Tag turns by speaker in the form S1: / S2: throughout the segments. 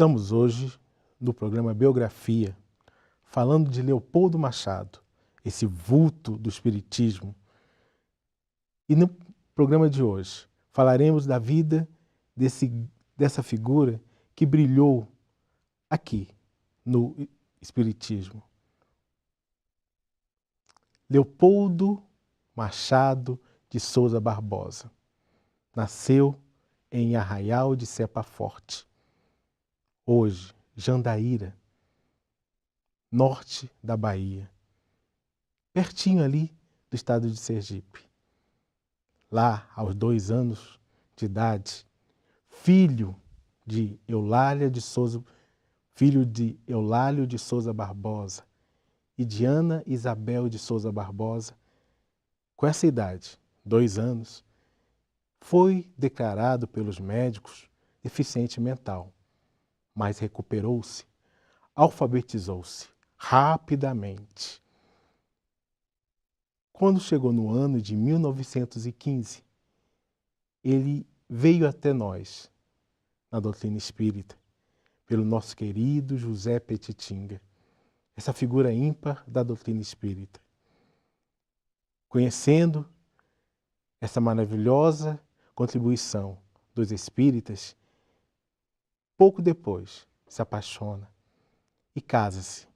S1: Estamos hoje no programa Biografia, falando de Leopoldo Machado, esse vulto do Espiritismo. E no programa de hoje falaremos da vida dessa figura que brilhou aqui no Espiritismo. Leopoldo Machado de Souza Barbosa nasceu em Arraial de Cepa Forte, hoje Jandaíra, norte da Bahia, pertinho ali do estado de Sergipe. Lá, aos 2 anos de idade, filho de Eulálio de Souza Barbosa e de Ana Isabel de Souza Barbosa, com essa idade, 2 anos, foi declarado pelos médicos deficiente mental, mas recuperou-se, alfabetizou-se rapidamente. Quando chegou no ano de 1915, ele veio até nós, na doutrina espírita, pelo nosso querido José Petitinga, essa figura ímpar da doutrina espírita. Conhecendo essa maravilhosa contribuição dos espíritas, pouco depois se apaixona e casa-se.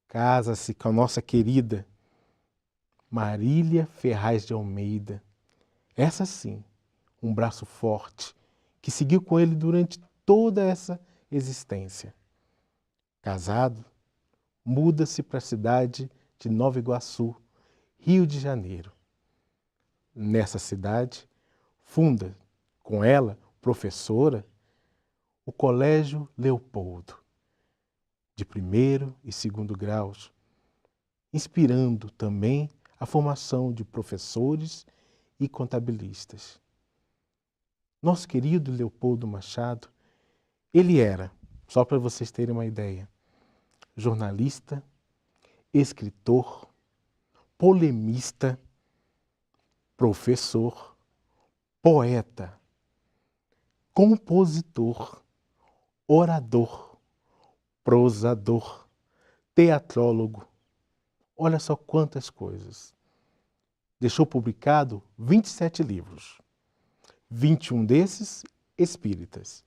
S1: Casa-se com a nossa querida Marília Ferraz de Almeida. Essa sim, um braço forte, que seguiu com ele durante toda essa existência. Casado, muda-se para a cidade de Nova Iguaçu, Rio de Janeiro. Nessa cidade, funda com ela, professora, o Colégio Leopoldo, de 1º e 2º graus, inspirando também a formação de professores e contabilistas. Nosso querido Leopoldo Machado, ele era, só para vocês terem uma ideia, jornalista, escritor, polemista, professor, poeta, compositor, orador, prosador, teatrólogo. Olha só quantas coisas. Deixou publicado 27 livros, 21 desses espíritas,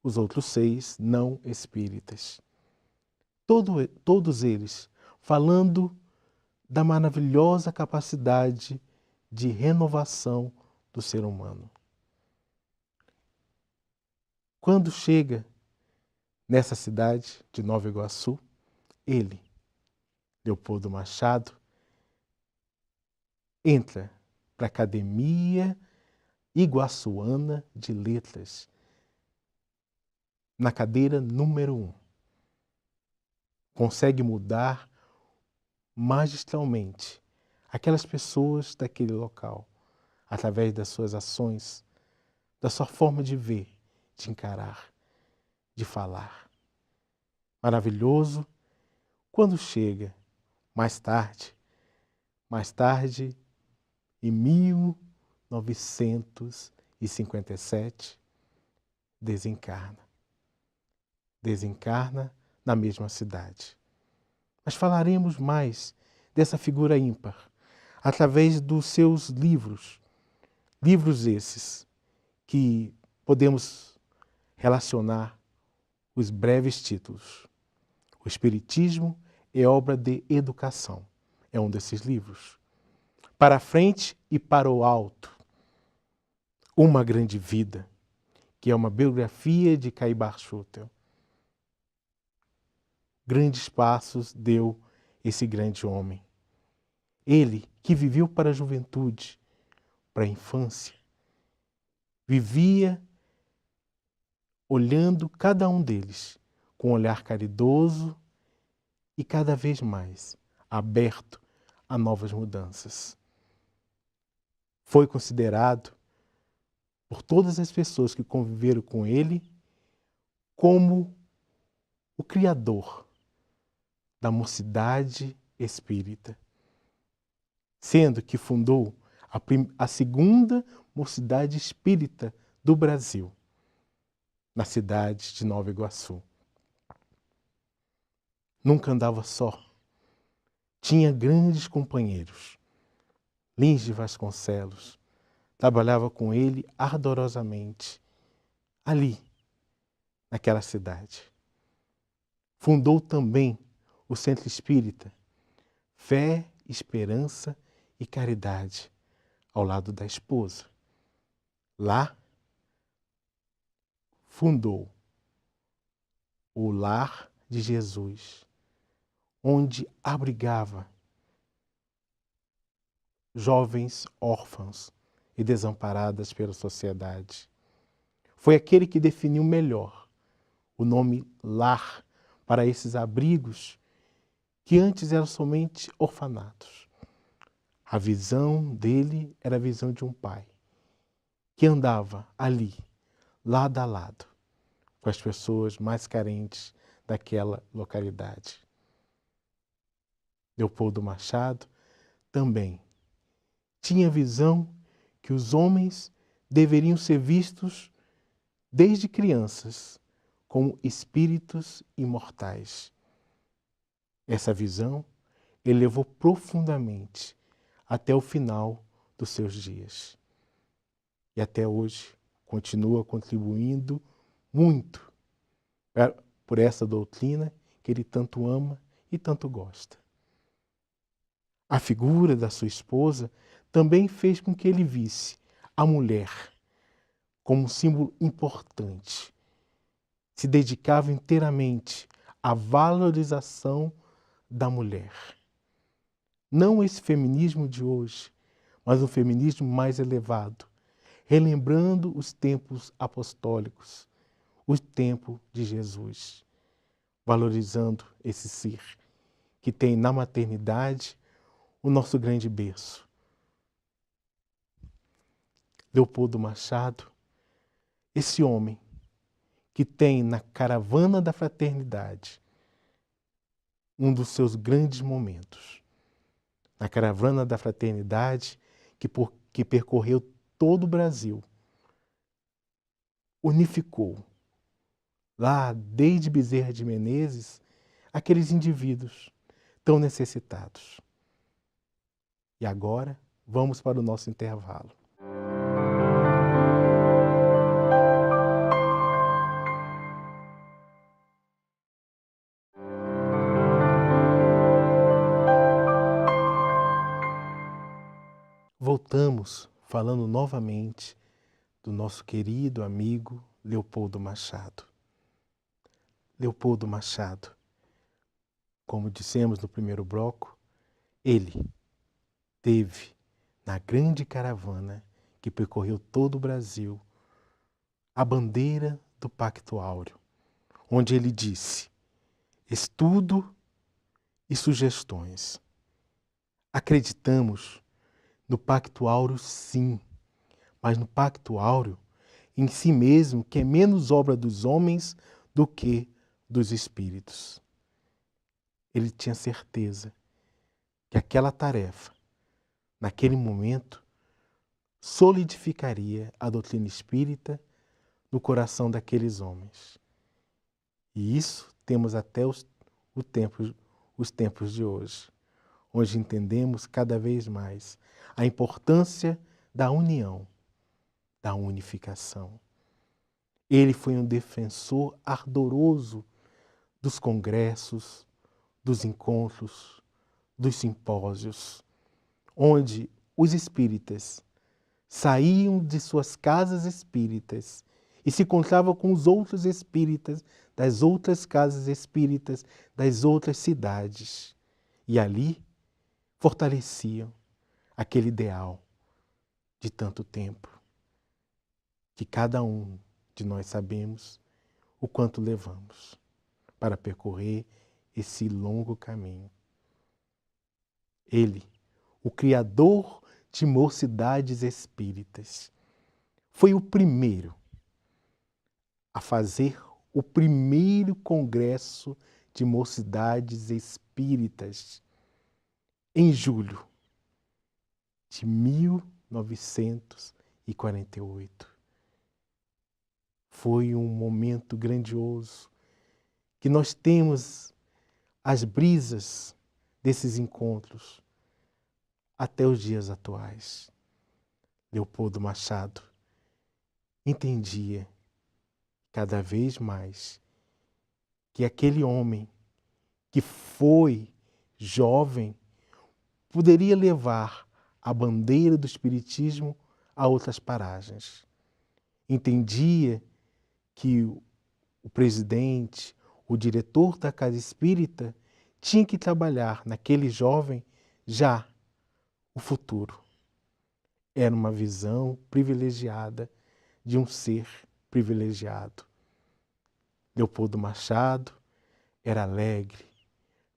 S1: os outros 6 não espíritas. Todos eles falando da maravilhosa capacidade de renovação do ser humano. Quando chega nessa cidade de Nova Iguaçu, ele, Leopoldo Machado, entra para a Academia Iguaçuana de Letras, na cadeira número 1. Consegue mudar magistralmente aquelas pessoas daquele local, através das suas ações, da sua forma de ver, de encarar, de falar. Maravilhoso quando chega, mais tarde, em 1957, desencarna na mesma cidade. Mas falaremos mais dessa figura ímpar, através dos seus livros esses que podemos relacionar os breves títulos. O Espiritismo é obra de educação, é um desses livros. Para a frente e para o alto, uma grande vida, que é uma biografia de Caibar Schutel. Grandes passos deu esse grande homem. Ele que viveu para a juventude, para a infância, vivia olhando cada um deles com um olhar caridoso e cada vez mais aberto a novas mudanças. Foi considerado por todas as pessoas que conviveram com ele como o criador da mocidade espírita, sendo que fundou a segunda mocidade espírita do Brasil. na cidade de Nova Iguaçu. Nunca andava só. Tinha grandes companheiros. Lins de Vasconcelos trabalhava com ele ardorosamente, ali, naquela cidade. Fundou também o Centro Espírita Fé, Esperança e Caridade, ao lado da esposa. Lá, fundou o Lar de Jesus, onde abrigava jovens órfãos e desamparadas pela sociedade. Foi aquele que definiu melhor o nome lar para esses abrigos que antes eram somente orfanatos. A visão dele era a visão de um pai que andava ali, lado a lado, com as pessoas mais carentes daquela localidade. Leopoldo Machado também tinha a visão que os homens deveriam ser vistos desde crianças como espíritos imortais. Essa visão ele levou profundamente até o final dos seus dias. E até hoje continua contribuindo muito por essa doutrina que ele tanto ama e tanto gosta. A figura da sua esposa também fez com que ele visse a mulher como um símbolo importante. Se dedicava inteiramente à valorização da mulher. Não esse feminismo de hoje, mas um feminismo mais elevado, relembrando os tempos apostólicos, o tempo de Jesus, valorizando esse ser que tem na maternidade o nosso grande berço. Leopoldo Machado, esse homem que tem na caravana da fraternidade um dos seus grandes momentos. Na caravana da fraternidade que percorreu todo o Brasil, unificou, lá desde Bezerra de Menezes, aqueles indivíduos tão necessitados. E agora, vamos para o nosso intervalo. Voltamos falando novamente do nosso querido amigo Leopoldo Machado. Leopoldo Machado, como dissemos no primeiro bloco, ele teve na grande caravana que percorreu todo o Brasil a bandeira do Pacto Áureo, onde ele disse: estudo e sugestões. Acreditamos no Pacto Áureo, sim, mas no Pacto Áureo em si mesmo, que é menos obra dos homens do que dos espíritos. Ele tinha certeza que aquela tarefa, naquele momento, solidificaria a doutrina espírita no coração daqueles homens. E isso temos até os tempos de hoje, onde entendemos cada vez mais a importância da união, da unificação. Ele foi um defensor ardoroso dos congressos, dos encontros, dos simpósios, onde os espíritas saíam de suas casas espíritas e se encontravam com os outros espíritas das outras casas espíritas das outras cidades. E ali fortaleciam aquele ideal de tanto tempo, que cada um de nós sabemos o quanto levamos para percorrer esse longo caminho. Ele, o criador de mocidades espíritas, foi o primeiro a fazer o primeiro congresso de mocidades espíritas em julho de 1948. Foi um momento grandioso que nós temos as brisas desses encontros até os dias atuais. Leopoldo Machado entendia cada vez mais que aquele homem que foi jovem poderia levar a bandeira do espiritismo a outras paragens. Entendia que o presidente, o diretor da casa espírita, tinha que trabalhar naquele jovem já o futuro. Era uma visão privilegiada de um ser privilegiado. Leopoldo Machado era alegre,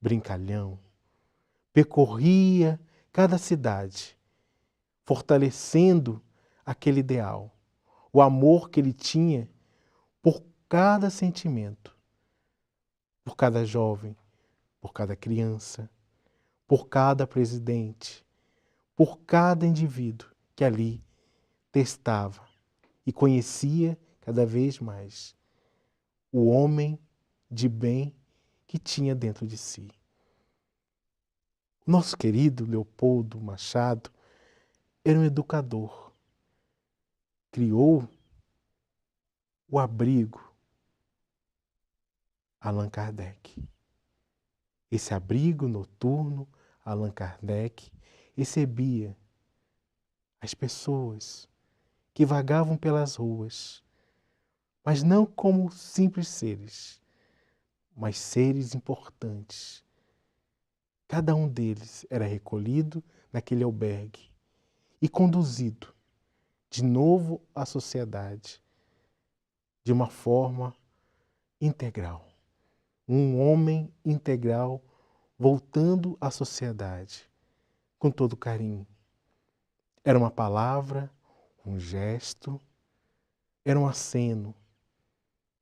S1: brincalhão, percorria cada cidade, fortalecendo aquele ideal, o amor que ele tinha por cada sentimento, por cada jovem, por cada criança, por cada presidente, por cada indivíduo que ali testava e conhecia cada vez mais o homem de bem que tinha dentro de si. Nosso querido Leopoldo Machado era um educador. Criou o abrigo Allan Kardec. Esse abrigo noturno, Allan Kardec recebia as pessoas que vagavam pelas ruas, mas não como simples seres, mas seres importantes. Cada um deles era recolhido naquele albergue e conduzido de novo à sociedade de uma forma integral. Um homem integral voltando à sociedade com todo carinho. Era uma palavra, um gesto, era um aceno.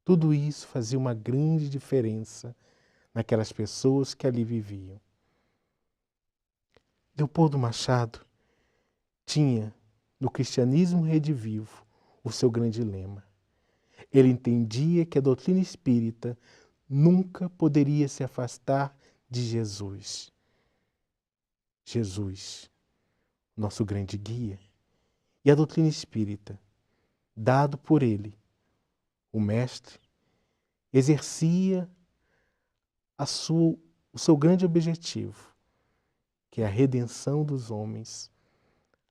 S1: Tudo isso fazia uma grande diferença naquelas pessoas que ali viviam. Leopoldo Machado tinha, no cristianismo redivivo, o seu grande lema. Ele entendia que a doutrina espírita nunca poderia se afastar de Jesus. Jesus, nosso grande guia. E a doutrina espírita, dado por ele, o mestre, exercia o seu grande objetivo, que é a redenção dos homens,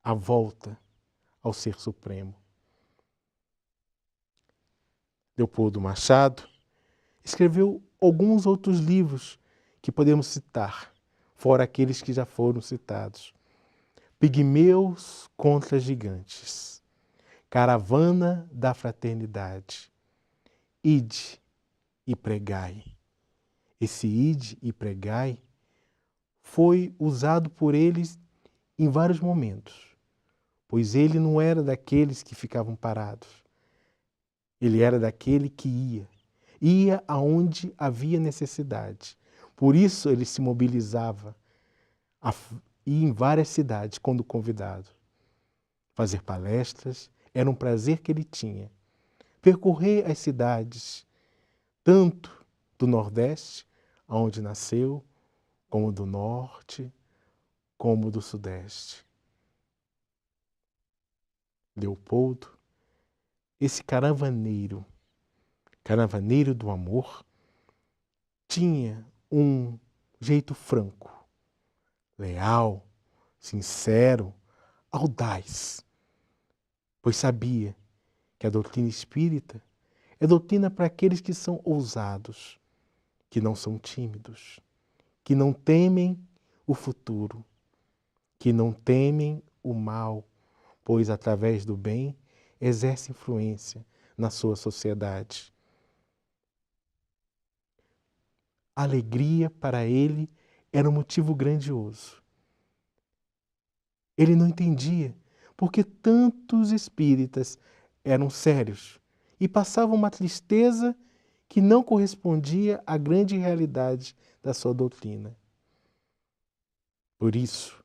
S1: a volta ao Ser Supremo. Leopoldo Machado escreveu alguns outros livros que podemos citar, fora aqueles que já foram citados. Pigmeus contra Gigantes, Caravana da Fraternidade, Ide e Pregai. Esse ide e pregai foi usado por eles em vários momentos, pois ele não era daqueles que ficavam parados. Ele era daquele que ia aonde havia necessidade. Por isso ele se mobilizava a ir em várias cidades quando convidado. Fazer palestras era um prazer que ele tinha. Percorrer as cidades, tanto do Nordeste, onde nasceu, como do Norte, como do Sudeste. Leopoldo, esse caravaneiro do amor, tinha um jeito franco, leal, sincero, audaz, pois sabia que a doutrina espírita é doutrina para aqueles que são ousados, que não são tímidos, que não temem o futuro, que não temem o mal, pois através do bem exerce influência na sua sociedade. A alegria para ele era um motivo grandioso. Ele não entendia porque tantos espíritas eram sérios e passavam uma tristeza que não correspondia à grande realidade da sua doutrina. Por isso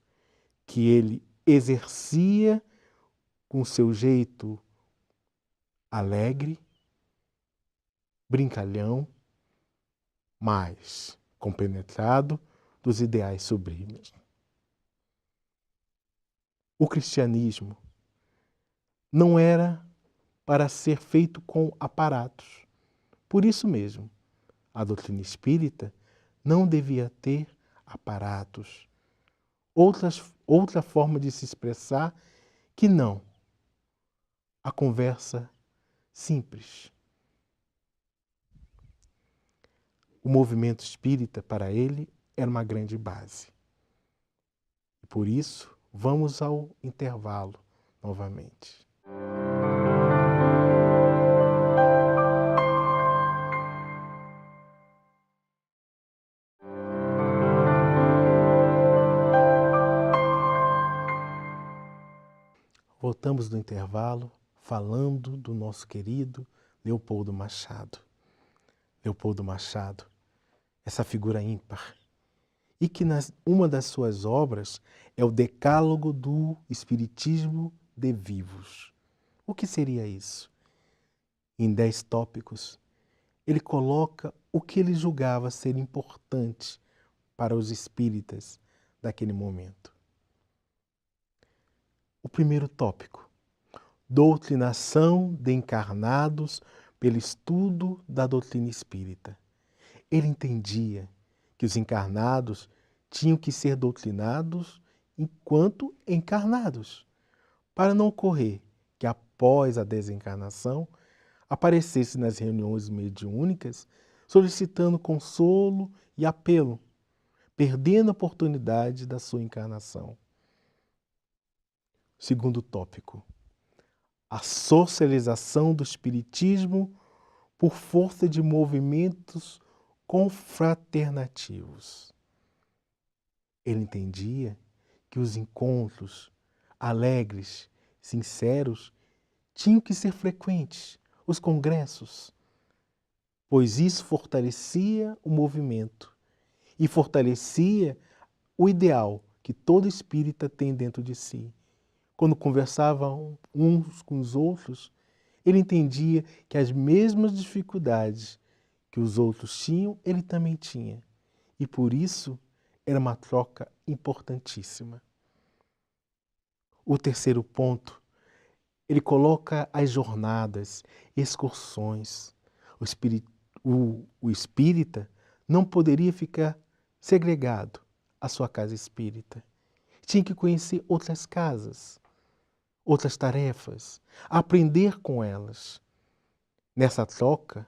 S1: que ele exercia com seu jeito alegre, brincalhão, mas compenetrado dos ideais sublimes. O cristianismo não era para ser feito com aparatos. Por isso mesmo, a doutrina espírita não devia ter aparatos, outra forma de se expressar que não a conversa simples. O movimento espírita, para ele, era uma grande base. E por isso, vamos ao intervalo novamente. Voltamos do intervalo falando do nosso querido Leopoldo Machado. Leopoldo Machado, essa figura ímpar, e que uma das suas obras é o Decálogo do Espiritismo de Vivos. O que seria isso? Em 10 tópicos, ele coloca o que ele julgava ser importante para os espíritas daquele momento. O primeiro tópico: doutrinação de encarnados pelo estudo da doutrina espírita. Ele entendia que os encarnados tinham que ser doutrinados enquanto encarnados, para não ocorrer que após a desencarnação aparecesse nas reuniões mediúnicas solicitando consolo e apelo, perdendo a oportunidade da sua encarnação. Segundo tópico: a socialização do espiritismo por força de movimentos confraternativos. Ele entendia que os encontros alegres, sinceros, tinham que ser frequentes, os congressos, pois isso fortalecia o movimento e fortalecia o ideal que todo espírita tem dentro de si. Quando conversavam uns com os outros, ele entendia que as mesmas dificuldades que os outros tinham, ele também tinha. E por isso era uma troca importantíssima. O terceiro ponto, ele coloca as jornadas, excursões. O espírita não poderia ficar segregado à sua casa espírita. Tinha que conhecer outras casas, outras tarefas, aprender com elas. Nessa troca,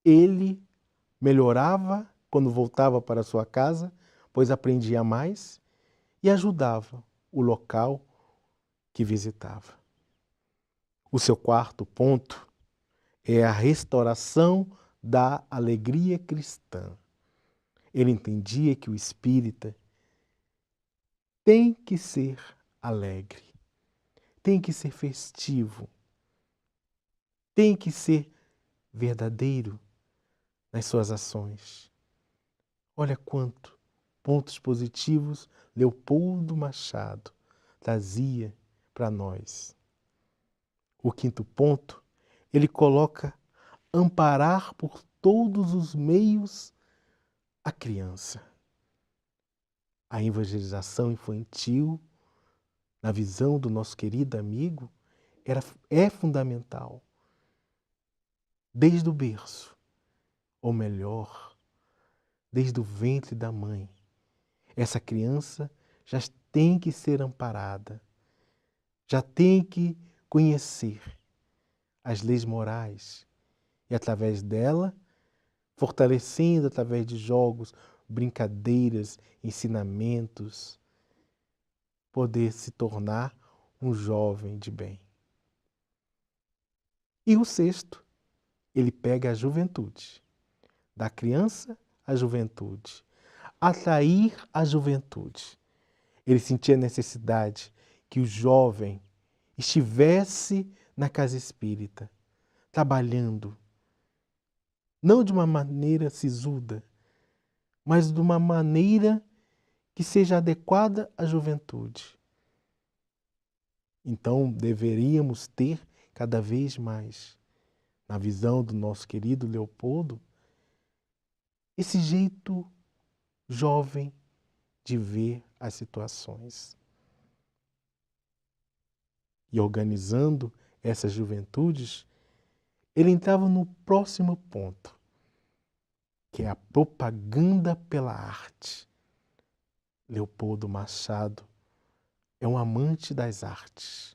S1: ele melhorava quando voltava para sua casa, pois aprendia mais e ajudava o local que visitava. O seu quarto ponto é a restauração da alegria cristã. Ele entendia que o espírita tem que ser alegre, tem que ser festivo, tem que ser verdadeiro nas suas ações. Olha quanto pontos positivos Leopoldo Machado trazia para nós. O quinto ponto, ele coloca amparar por todos os meios a criança. A evangelização infantil, na visão do nosso querido amigo, é fundamental. Desde o berço, ou melhor, desde o ventre da mãe, essa criança já tem que ser amparada, já tem que conhecer as leis morais e, através dela, fortalecendo através de jogos, brincadeiras, ensinamentos, poder se tornar um jovem de bem. E o sexto, ele pega a juventude, da criança à juventude, atrair a juventude. Ele sentia a necessidade que o jovem estivesse na casa espírita, trabalhando, não de uma maneira sisuda, mas de uma maneira que seja adequada à juventude. Então, deveríamos ter cada vez mais na visão do nosso querido Leopoldo, esse jeito jovem de ver as situações. E organizando essas juventudes, ele entrava no próximo ponto, que é a propaganda pela arte. Leopoldo Machado é um amante das artes.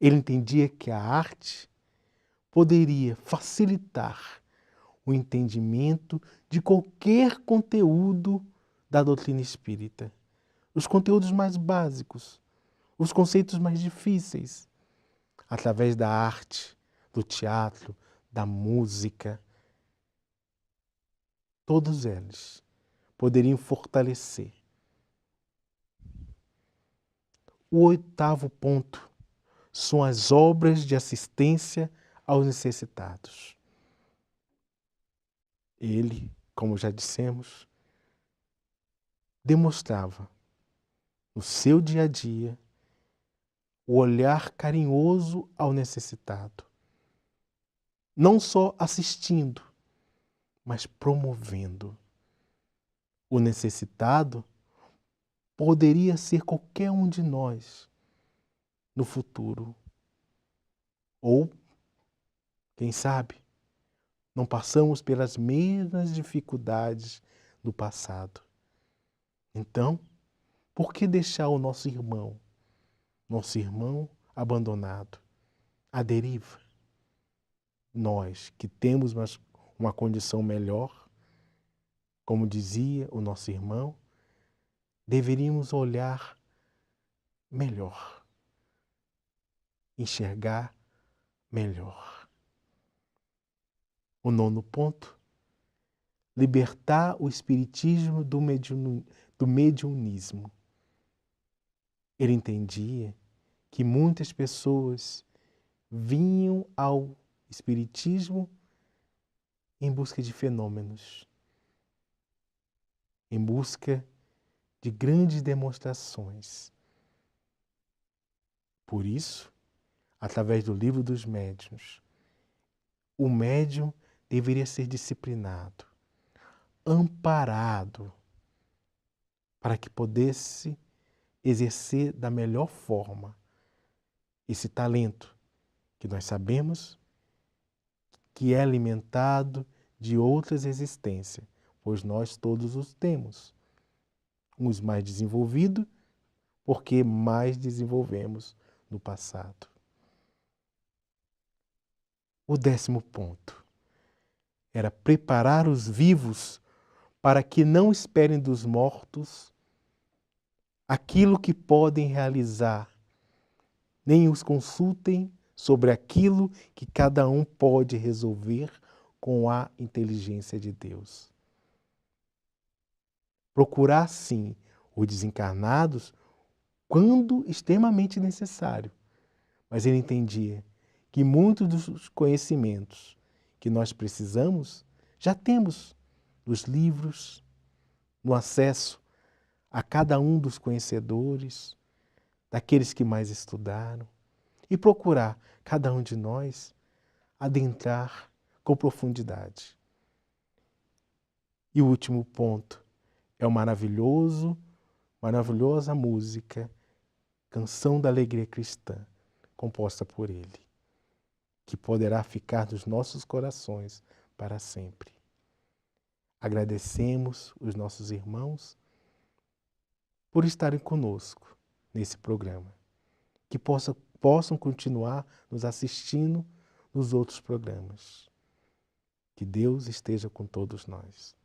S1: Ele entendia que a arte poderia facilitar o entendimento de qualquer conteúdo da doutrina espírita. Os conteúdos mais básicos, os conceitos mais difíceis, através da arte, do teatro, da música. Todos eles poderiam fortalecer. O 8º ponto são as obras de assistência aos necessitados. Ele, como já dissemos, demonstrava no seu dia a dia o olhar carinhoso ao necessitado. Não só assistindo, mas promovendo. O necessitado poderia ser qualquer um de nós no futuro. Ou, quem sabe, não passamos pelas mesmas dificuldades do passado. Então, por que deixar o nosso irmão abandonado, à deriva? Nós que temos uma condição melhor, como dizia o nosso irmão, deveríamos olhar melhor, enxergar melhor. O 9º ponto, libertar o espiritismo do mediunismo. Ele entendia que muitas pessoas vinham ao espiritismo em busca de fenômenos, em busca de grandes demonstrações. Por isso, através do Livro dos Médiuns, o médium deveria ser disciplinado, amparado, para que pudesse exercer da melhor forma esse talento que nós sabemos que é alimentado de outras existências, pois nós todos os temos. Uns mais desenvolvidos, porque mais desenvolvemos no passado. O 10º ponto era preparar os vivos para que não esperem dos mortos aquilo que podem realizar, nem os consultem sobre aquilo que cada um pode resolver com a inteligência de Deus. Procurar, sim, os desencarnados quando extremamente necessário. Mas ele entendia que muitos dos conhecimentos que nós precisamos já temos nos livros, no acesso a cada um dos conhecedores, daqueles que mais estudaram, e procurar, cada um de nós, adentrar com profundidade. E o último ponto é o maravilhosa música, Canção da Alegria Cristã, composta por ele, que poderá ficar nos nossos corações para sempre. Agradecemos os nossos irmãos por estarem conosco nesse programa, que possam continuar nos assistindo nos outros programas. Que Deus esteja com todos nós.